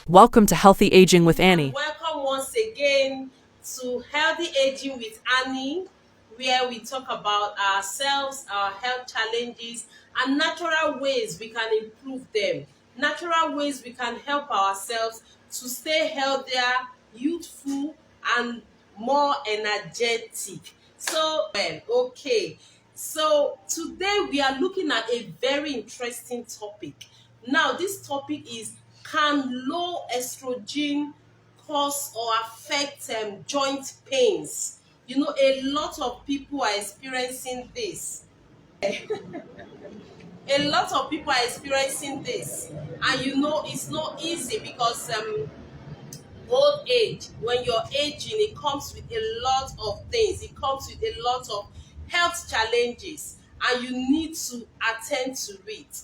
Welcome to Healthy Aging with Annie. Welcome once again to Healthy Aging with Annie, where we talk about ourselves, our health challenges, and natural ways we can improve them. Natural ways we can help ourselves to stay healthier, youthful, and more energetic. Okay. So today we are looking at a very interesting topic. Now, this topic is, can low estrogen cause or affect joint pains? You know, a lot of people are experiencing this. A lot of people are experiencing this, and you know, it's not easy because old age, when you're aging, it comes with a lot of things. It comes with a lot of health challenges, and you need to attend to it.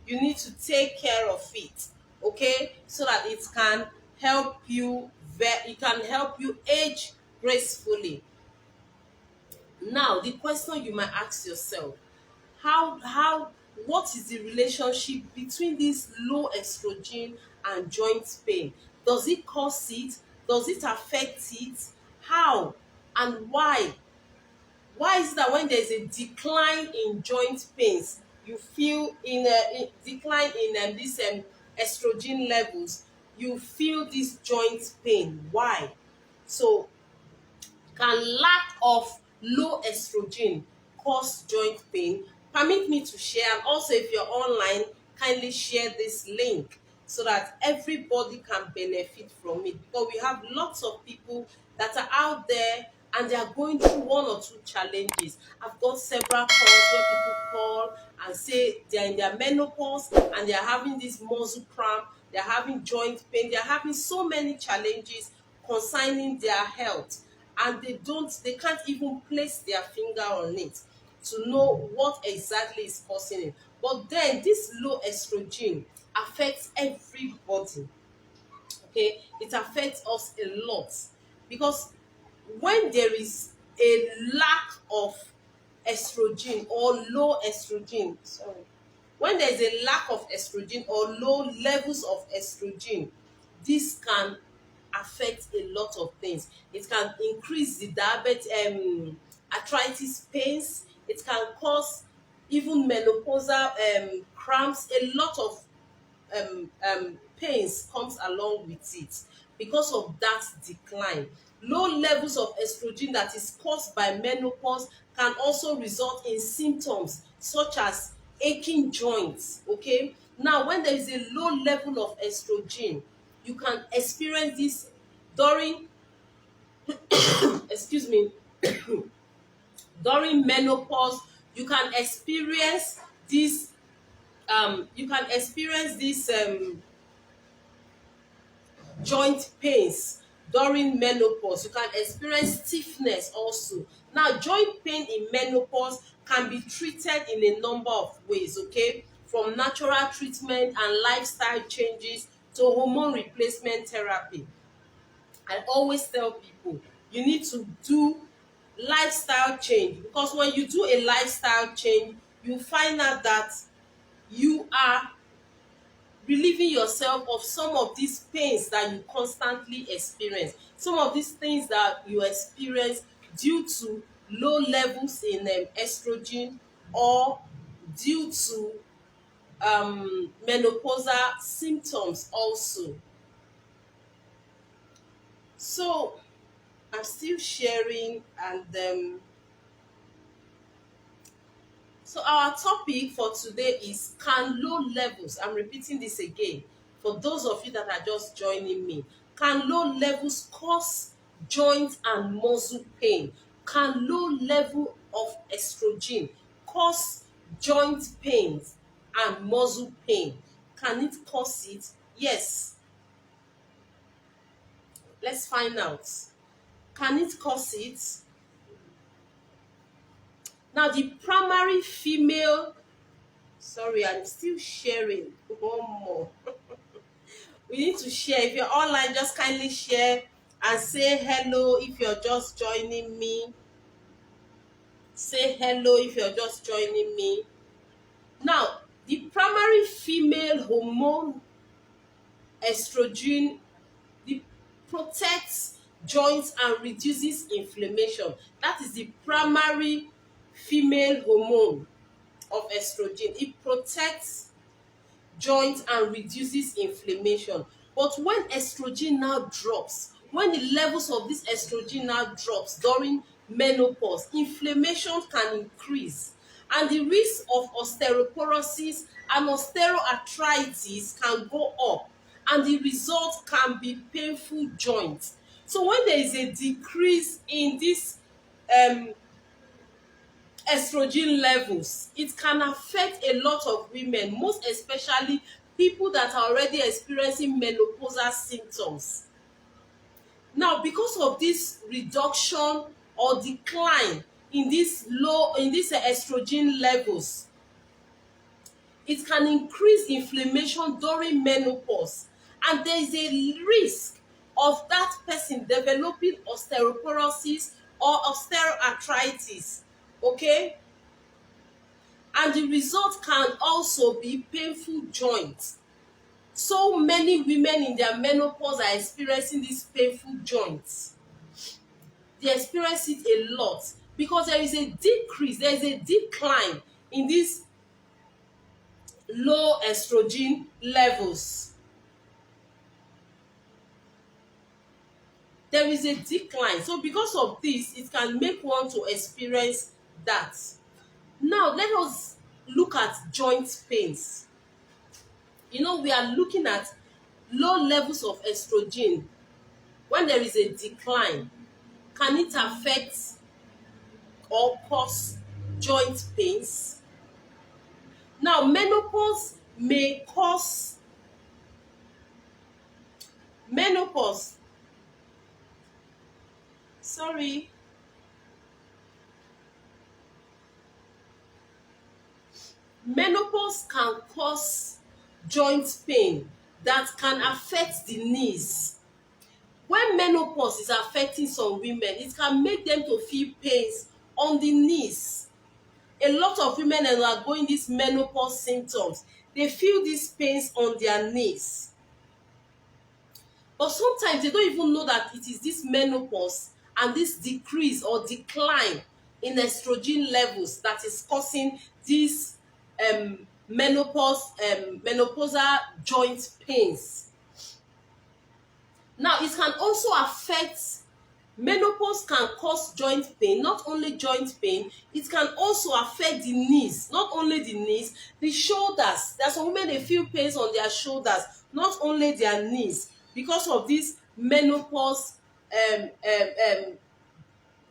You need to take care of it, okay, so that it can help you. It can help you age gracefully. Now, the question you might ask yourself: how what is the relationship between this low estrogen and joint pain? Does it cause it? Does it affect it? How and why? Why is it that when there's a decline in joint pains, you feel in decline in this estrogen levels, you feel this joint pain? Why? So, can lack of low estrogen cause joint pain? Permit me to share, and also if you're online, kindly share this link so that everybody can benefit from it, because we have lots of people that are out there and they are going through one or two challenges. I've got several calls where people call and say they are in their menopause and they are having this muscle cramp, they are having joint pain, they are having so many challenges concerning their health, and they can't even place their finger on it to know what exactly is causing it. But then this low estrogen affects everybody. Okay, it affects us a lot, because when there is a lack of estrogen or low estrogen, sorry, when there is a lack of estrogen or low levels of estrogen, this can affect a lot of things. It can increase the diabetes, arthritis pains. It can cause even menopausal cramps. A lot of pains comes along with it because of that decline. Low levels of estrogen that is caused by menopause can also result in symptoms such as aching joints. Okay, now when there is a low level of estrogen, you can experience this during excuse me, during menopause. You can experience this joint pains during menopause. You can experience stiffness also. Now, joint pain in menopause can be treated in a number of ways, okay? From natural treatment and lifestyle changes to hormone replacement therapy. I always tell people, you need to do lifestyle change, because when you do a lifestyle change, you find out that you are relieving yourself of some of these pains that you constantly experience, some of these things that you experience due to low levels in estrogen, or due to menopausal symptoms also. So I'm still sharing, and so our topic for today is, can low levels, I'm repeating this again for those of you that are just joining me, can low levels cause joint and muscle pain? Can low level of estrogen cause joint pains and muscle pain? Can it cause it? Yes. Let's find out. Can it cause it? Now, the primary female, sorry, I'm still sharing one more. We need to share. If you're online, just kindly share and say hello if you're just joining me. Say hello if you're just joining me. Now, the primary female hormone, estrogen, it protects joints and reduces inflammation. That is the primary female hormone of estrogen. It protects joints and reduces inflammation. But when estrogen now drops, when the levels of this estrogen now drops during menopause, inflammation can increase, and the risk of osteoporosis and osteoarthritis can go up, and the result can be painful joints. So when there is a decrease in this um, estrogen levels, it can affect a lot of women, most especially people that are already experiencing menopausal symptoms. Now, because of this reduction or decline in this estrogen levels, it can increase inflammation during menopause, and there is a risk of that person developing osteoporosis or osteoarthritis. Okay, and the result can also be painful joints. So many women in their menopause are experiencing these painful joints. They experience it a lot because there is a decrease, there is a decline in these low estrogen levels. There is a decline. So because of this, it can make one to experience that. Now let us look at joint pains. We are looking at low levels of estrogen. When there is a decline, can it affect or cause joint pains? Now, menopause sorry menopause can cause joint pain that can affect the knees. When menopause is affecting some women, it can make them to feel pains on the knees. A lot of women that are going these menopause symptoms, they feel these pains on their knees. But sometimes they don't even know that it is this menopause and this decrease or decline in estrogen levels that is causing these menopausal joint pains. Now, it can also affect, menopause can cause joint pain, not only joint pain, it can also affect the knees, not only the knees, the shoulders. There are some women, they feel pains on their shoulders, not only their knees, because of these menopause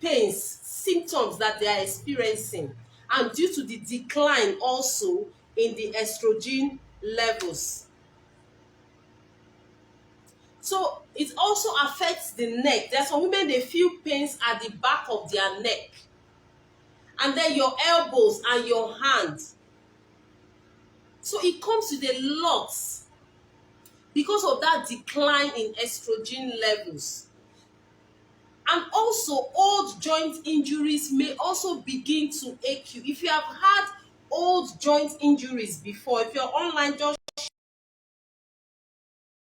pains, symptoms that they are experiencing, and due to the decline also in the estrogen levels. So it also affects the neck. There are some women, they feel pains at the back of their neck, and then your elbows and your hands. So it comes with a lot because of that decline in estrogen levels. And also, old joint injuries may also begin to ache you. If you have had old joint injuries before, if you're online, just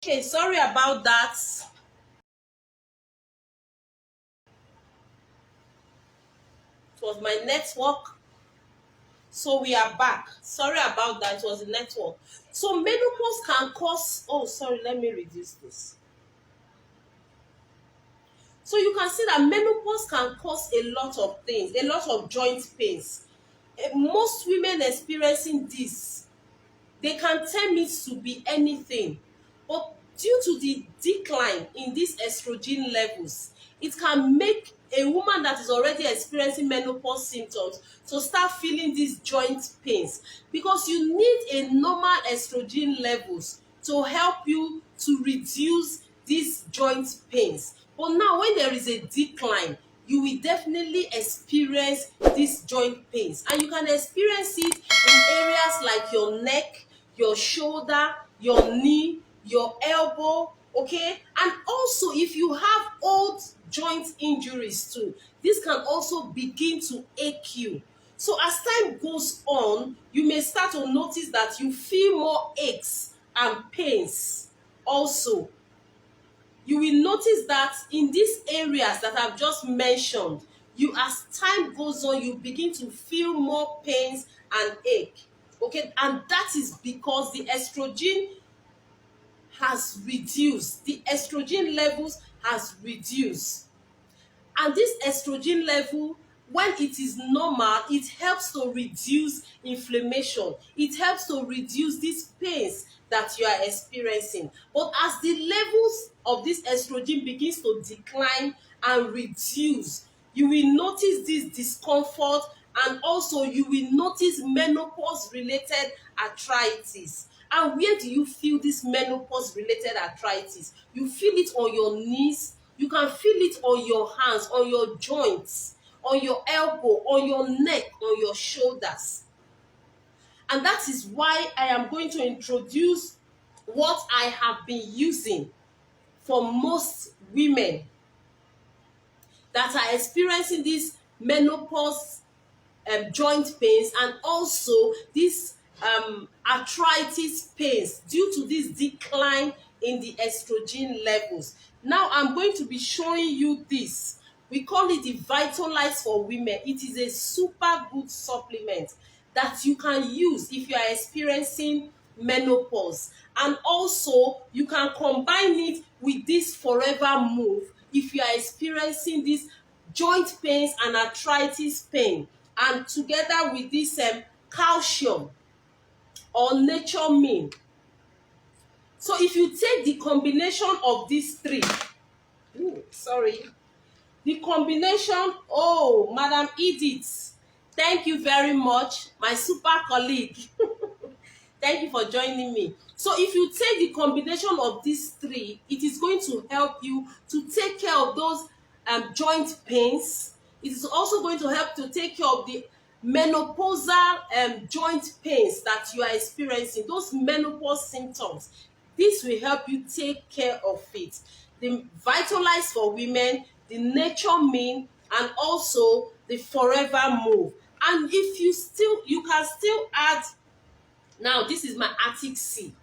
okay, sorry about that. It was my network. So we are back. Sorry about that. It was the network. So menopause can cause, oh, sorry, let me reduce this. So you can see that menopause can cause a lot of things, a lot of joint pains. Most women experiencing this, they can term it to be anything. But due to the decline in these estrogen levels, it can make a woman that is already experiencing menopause symptoms to start feeling these joint pains, because you need a normal estrogen levels to help you to reduce these joint pains. But now when there is a decline, you will definitely experience these joint pains, and you can experience it in areas like your neck, your shoulder, your knee, your elbow, okay? And also, if you have old joint injuries too, this can also begin to ache you. So as time goes on, you may start to notice that you feel more aches and pains. Also, you will notice that in these areas that I've just mentioned, you, as time goes on, you begin to feel more pains and ache. Okay, and that is because the estrogen has reduced. The estrogen levels has reduced. And this estrogen level, when it is normal, it helps to reduce inflammation. It helps to reduce these pains that you are experiencing. But as the levels of this estrogen begins to decline and reduce, you will notice this discomfort, and also you will notice menopause related arthritis. And where do you feel this menopause related arthritis? You feel it on your knees, you can feel it on your hands, on your joints, on your elbow, on your neck, on your shoulders. And that is why I am going to introduce what I have been using for most women that are experiencing this menopause joint pains, and also this arthritis pains due to this decline in the estrogen levels. Now I'm going to be showing you this. We call it the Vitalize for Women. It is a super good supplement that you can use if you are experiencing menopause, and also you can combine it with this Forever Move if you are experiencing this joint pains and arthritis pain, and together with this calcium or nature mean. So if you take the combination of these three, the combination, oh, Madam Edith, thank you very much, my super colleague. Thank you for joining me. So if you take the combination of these three, it is going to help you to take care of those joint pains. It is also going to help to take care of the menopausal joint pains that you are experiencing, those menopause symptoms. This will help you take care of it. The Vitalize for Women, the Nature Mean, and also the Forever Move. And if you can still add, now this is my Arctic Sea.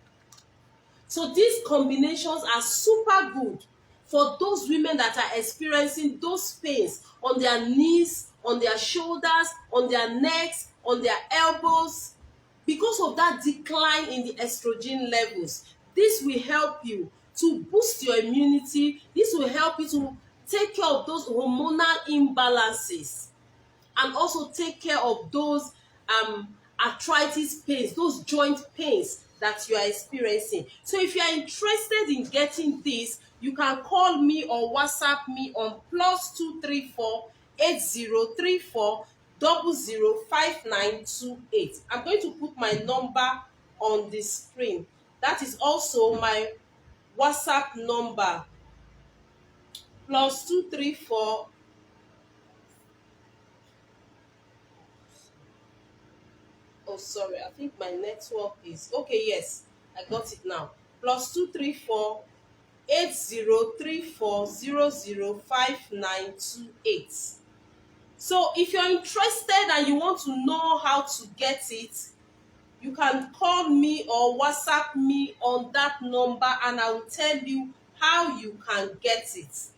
So these combinations are super good for those women that are experiencing those pains on their knees, on their shoulders, on their necks, on their elbows, because of that decline in the estrogen levels. This will help you to boost your immunity. This will help you to take care of those hormonal imbalances, and also take care of those arthritis pains, those joint pains that you are experiencing. So if you are interested in getting this, you can call me or WhatsApp me on +234 8034 005928. I'm going to put my number on the screen. That is also my WhatsApp number, +234. Oh, sorry, I think my network is okay. Yes, I got it now. +234 8034 005928. So if you're interested and you want to know how to get it, you can call me or WhatsApp me on that number, and I will tell you how you can get it.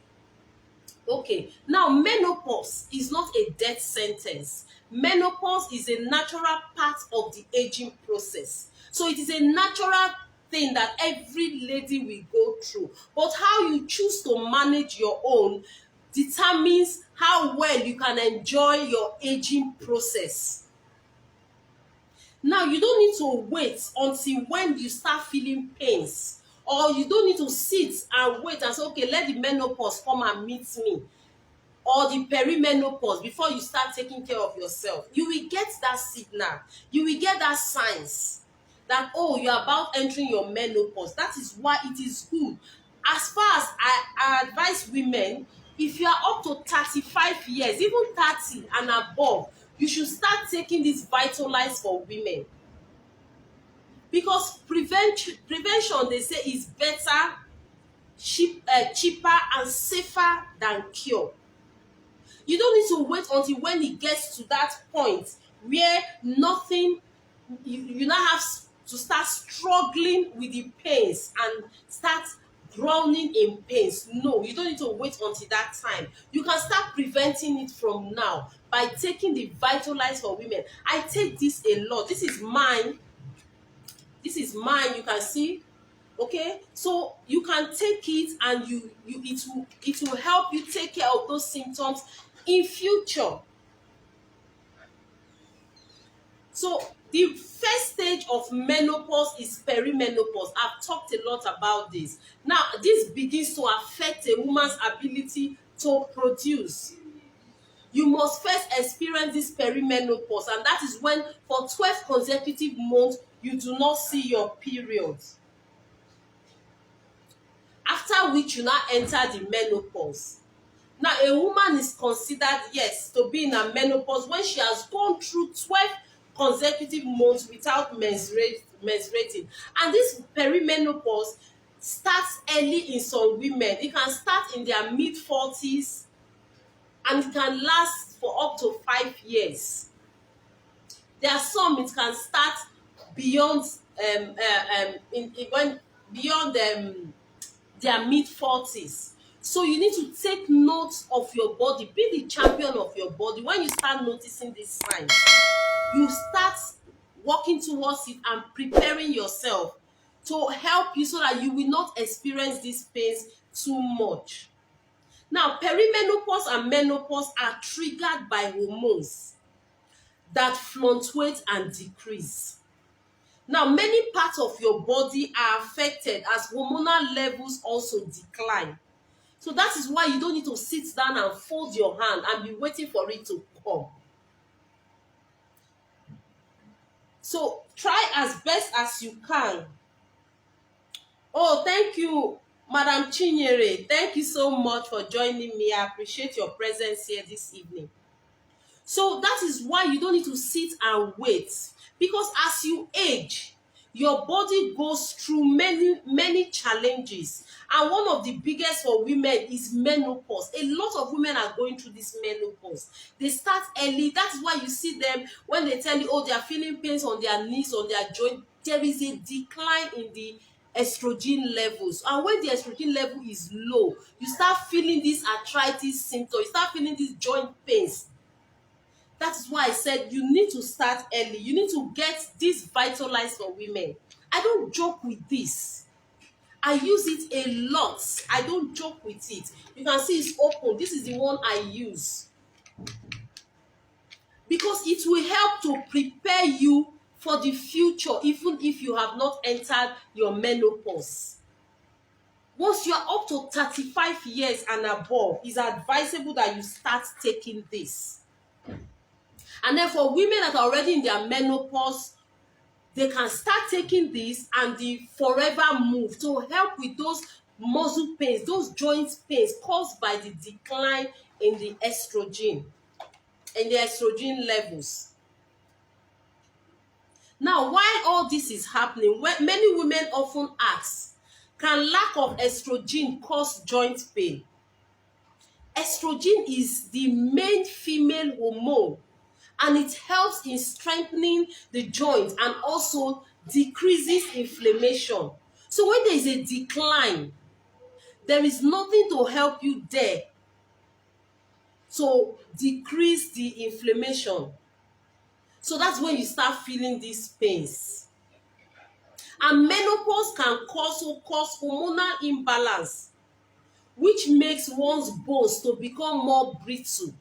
Okay, now menopause is not a death sentence. Menopause is a natural part of the aging process. So it is a natural thing that every lady will go through. But how you choose to manage your own determines how well you can enjoy your aging process. Now, you don't need to wait until when you start feeling pains, or you don't need to sit and wait and say, okay, let the menopause come and meet me, or the perimenopause, before you start taking care of yourself. You will get that signal. You will get that signs that, oh, you're about entering your menopause. That is why it is good. As far as I advise women, if you are up to 35 years, even 30 and above, you should start taking this Vitalize for Women. Because prevention, they say, is better, cheaper, and safer than cure. You don't need to wait until when it gets to that point where nothing, you now have to start struggling with the pains and start drowning in pains. No, you don't need to wait until that time. You can start preventing it from now by taking the Vitalize for Women. I take this a lot. This is mine. This is mine. You can see. Okay, so you can take it, and it will help you take care of those symptoms in future. So the first stage of menopause is perimenopause. I've talked a lot about this. Now, this begins to affect a woman's ability to produce. You must first experience this perimenopause, and that is when for 12 consecutive months you do not see your period. After which you now enter the menopause. Now, a woman is considered, yes, to be in a menopause when she has gone through 12 consecutive months without menstruating. And this perimenopause starts early in some women. It can start in their mid-40s and it can last for up to 5 years. There are some it can start beyond beyond their mid-40s. So you need to take note of your body. Be the champion of your body. When you start noticing these signs, you start working towards it and preparing yourself to help you so that you will not experience these pains too much. Now, perimenopause and menopause are triggered by hormones that fluctuate and decrease. Now, many parts of your body are affected as hormonal levels also decline. So that is why you don't need to sit down and fold your hand and be waiting for it to come. So try as best as you can. Oh, thank you, Madam Chinyere. Thank you so much for joining me. I appreciate your presence here this evening. So that is why you don't need to sit and wait, because as you age, your body goes through many challenges, and one of the biggest for women is menopause. A lot of women are going through this menopause. They start early. That is why you see them when they tell you, oh, they are feeling pains on their knees, on their joint. There is a decline in the estrogen levels, and when the estrogen level is low, you start feeling these arthritis symptoms, you start feeling these joint pains. That is why I said you need to start early. You need to get this Vitalize for Women. I don't joke with this. I use it a lot. I don't joke with it. You can see it's open. This is the one I use. Because it will help to prepare you for the future, even if you have not entered your menopause. Once you are up to 35 years and above, it's advisable that you start taking this. And then for women that are already in their menopause, they can start taking this and the Forever Move to help with those muscle pains, those joint pains caused by the decline in the estrogen levels. Now, while all this is happening, many women often ask, can lack of estrogen cause joint pain? Estrogen is the main female hormone, and it helps in strengthening the joint and also decreases inflammation. So when there is a decline, there is nothing to help you there to decrease the inflammation. So that's when you start feeling these pains. And menopause can also cause hormonal imbalance, which makes one's bones to become more brittle.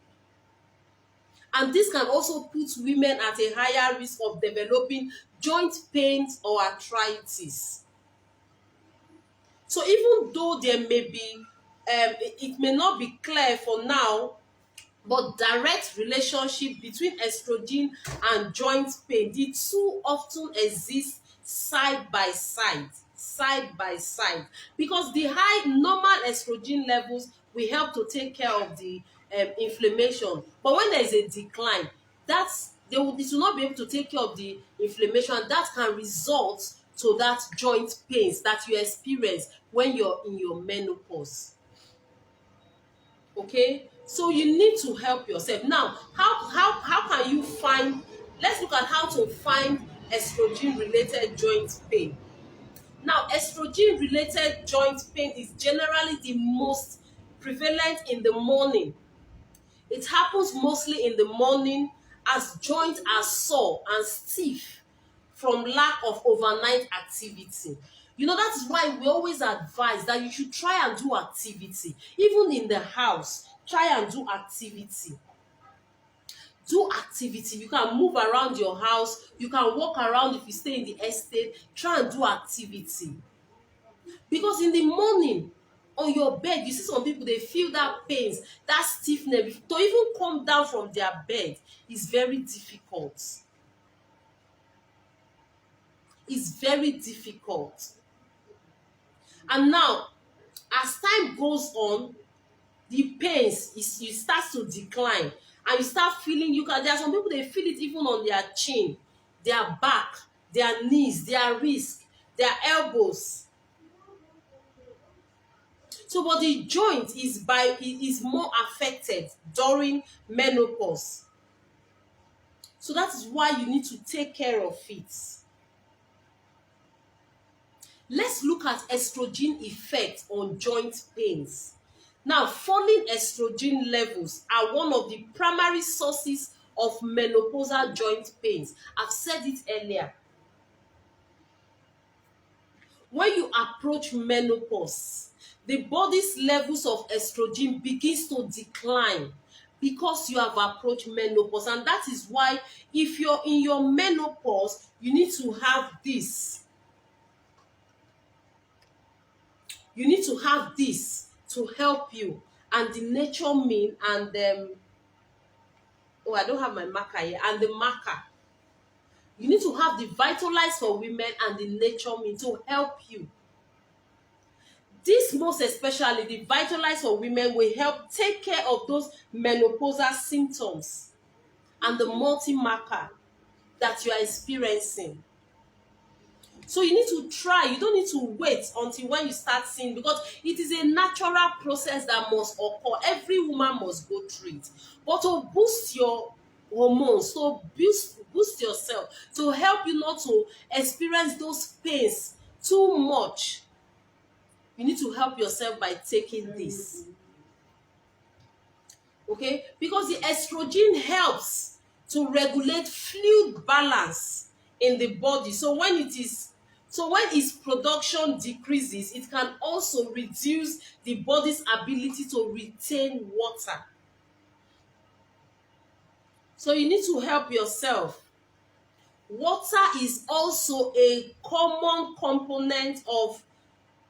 And this can also put women at a higher risk of developing joint pains or arthritis. So even though there may be, it may not be clear for now, but direct relationship between estrogen and joint pain, the two often exist side by side, because the high normal estrogen levels will help to take care of the inflammation. But when there is a decline, it will not be able to take care of the inflammation, and that can result to that joint pains that you experience when you're in your menopause. Okay, so you need to help yourself. Now, how can you find, let's look at how to find estrogen related joint pain. Now, estrogen related joint pain is generally the most prevalent in the morning. It happens mostly in the morning as joints are sore and stiff from lack of overnight activity. You know, that is why we always advise that you should try and do activity. Even in the house, try and do activity. Do activity. You can move around your house. You can walk around if you stay in the estate. Try and do activity. Because in the morning, on your bed, you see some people, they feel that pains, that stiffness. To even come down from their bed is very difficult. It's very difficult. And now, as time goes on, the pains you start to decline, and you start feeling, there are some people, they feel it even on their chin, their back, their knees, their wrist, their elbows. So, but the joint is more affected during menopause. So that is why you need to take care of it. Let's look at estrogen effect on joint pains. Now, falling estrogen levels are one of the primary sources of menopausal joint pains. I've said it earlier. When you approach menopause, the body's levels of estrogen begins to decline because you have approached menopause. And that is why, if you're in your menopause, you need to have this. You need to have this to help you. And the nature mean and oh, I don't have my marker here. And the marker. You need to have the Vitalize for Women and the nature mean to help you. This, most especially the Vitalize for Women, will help take care of those menopausal symptoms and the multi-marker that you are experiencing. So you need to try. You don't need to wait until when you start seeing, because it is a natural process that must occur. Every woman must go through it. But to boost your hormones, to boost yourself, to help you not to experience those pains too much, you need to help yourself by taking this. Okay? Because the estrogen helps to regulate fluid balance in the body. So when its production decreases, it can also reduce the body's ability to retain water. So you need to help yourself. Water is also a common component of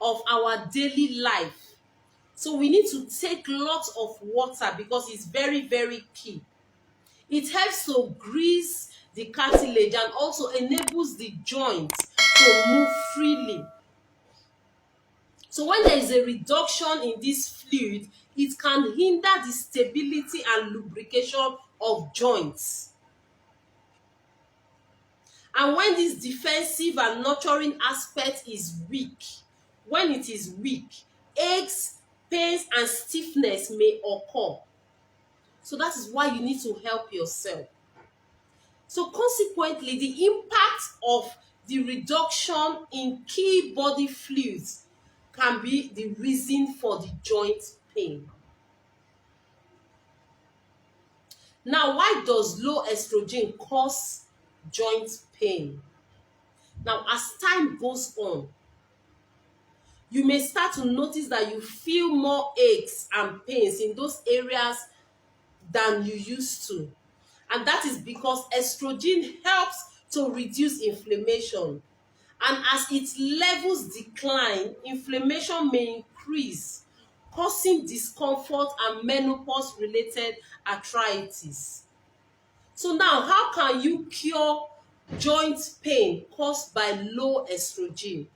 our daily life. So we need to take lots of water because it's very, very key. It helps to grease the cartilage and also enables the joints to move freely. So when there is a reduction in this fluid, it can hinder the stability and lubrication of joints. And when this defensive and nurturing aspect is weak, when it is weak, aches, pains, and stiffness may occur. So that is why you need to help yourself. So consequently, the impact of the reduction in key body fluids can be the reason for the joint pain. Now, why does low estrogen cause joint pain? Now, as time goes on, you may start to notice that you feel more aches and pains in those areas than you used to. And that is because estrogen helps to reduce inflammation. And as its levels decline, inflammation may increase, causing discomfort and menopause-related arthritis. So now, how can you cure joint pain caused by low estrogen?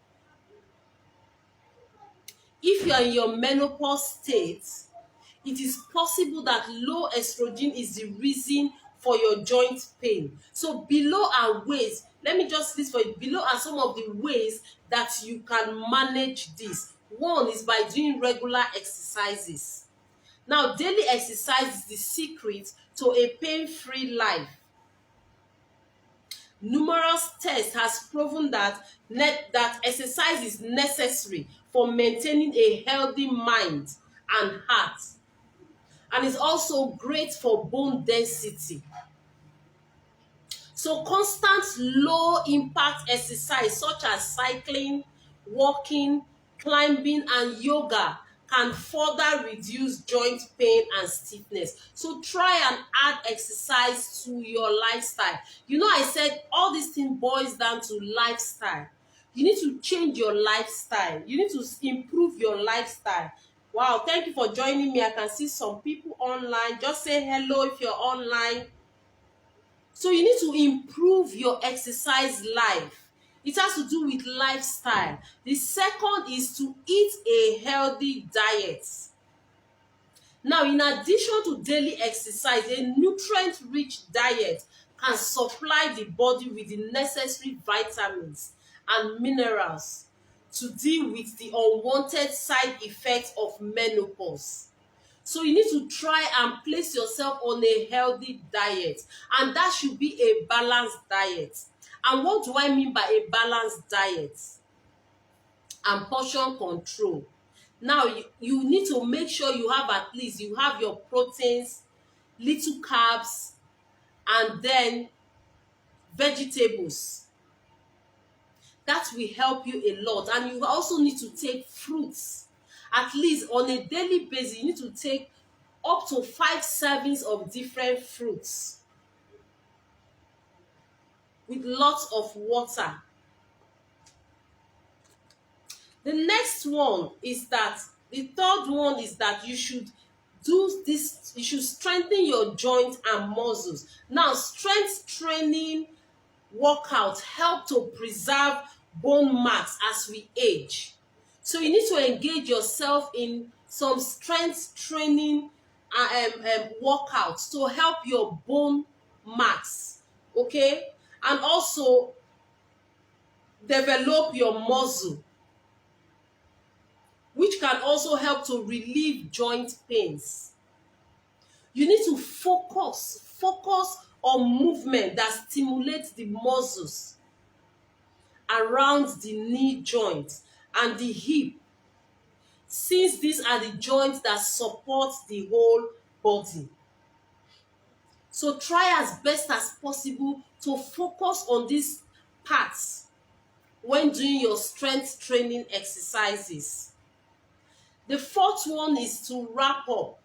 If you are in your menopause state, it is possible that low estrogen is the reason for your joint pain. So below are ways, let me just list for you, below are some of the ways that you can manage this. One is by doing regular exercises. Now, daily exercise is the secret to a pain-free life. Numerous tests has proven that that exercise is necessary for maintaining a healthy mind and heart, and is also great for bone density. So constant low impact exercise such as cycling, walking, climbing and yoga can further reduce joint pain and stiffness. So try and add exercise to your lifestyle. You know, I said all these things boils down to lifestyle. You need to change your lifestyle. You need to improve your lifestyle. Wow, thank you for joining me. I can see some people online. Just say hello if you're online. So you need to improve your exercise life. It has to do with lifestyle. The second is to eat a healthy diet. Now, in addition to daily exercise, a nutrient-rich diet can supply the body with the necessary vitamins and minerals to deal with the unwanted side effects of menopause. So you need to try and place yourself on a healthy diet, and that should be a balanced diet. And what do I mean by a balanced diet? And portion control. Now you need to make sure you have at least you have your proteins, little carbs, and then vegetables. That will help you a lot. And you also need to take fruits. At least on a daily basis, you need to take up to 5 servings of different fruits with lots of water. The next one is that the third one is that you should do this, you should strengthen your joints and muscles. Now, strength training workout help to preserve bone mass as we age. So you need to engage yourself in some strength training workouts to help your bone mass, okay, and also develop your muscle, which can also help to relieve joint pains. You need to focus on movement that stimulates the muscles around the knee joint and the hip, since these are the joints that support the whole body. So try as best as possible to focus on these parts when doing your strength training exercises. The fourth one is to wrap up.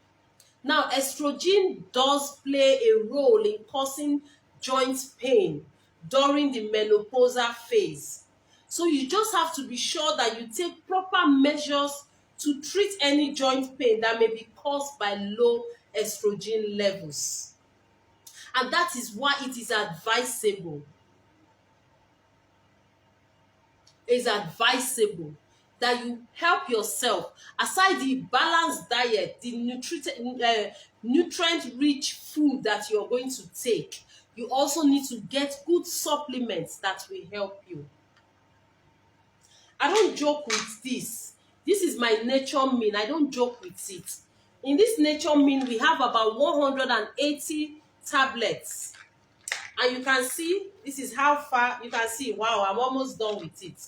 Now, estrogen does play a role in causing joint pain during the menopausal phase. So you just have to be sure that you take proper measures to treat any joint pain that may be caused by low estrogen levels. And that is why it is advisable. That you help yourself. Aside the balanced diet, the nutrient-rich food that you're going to take, you also need to get good supplements that will help you. I don't joke with this. This is my nature mean. I don't joke with it. In this nature mean, we have about 180 tablets. And you can see, this is how far, you can see, wow, I'm almost done with it.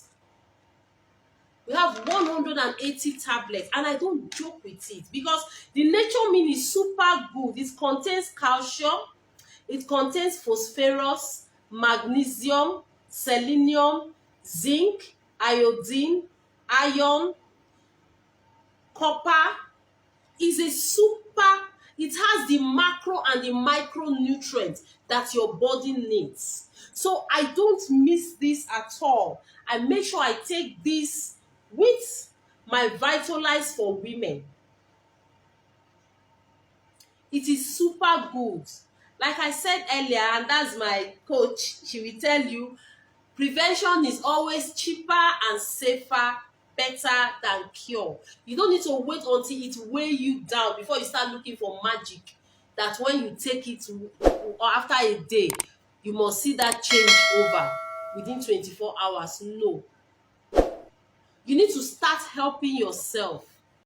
We have 180 tablets, and I don't joke with it because the nature mean is super good. It contains calcium, it contains phosphorus, magnesium, selenium, zinc, iodine, iron, copper. It has the macro and the micronutrients that your body needs. So I don't miss this at all. I make sure I take this with my Vitalize for Women. It is super good. Like I said earlier, and that's my coach, she will tell you, prevention is always cheaper and safer, better than cure. You don't need to wait until it weigh you down before you start looking for magic, that when you take it or after a day, you must see that change over within 24 hours. No. You need to start helping yourself.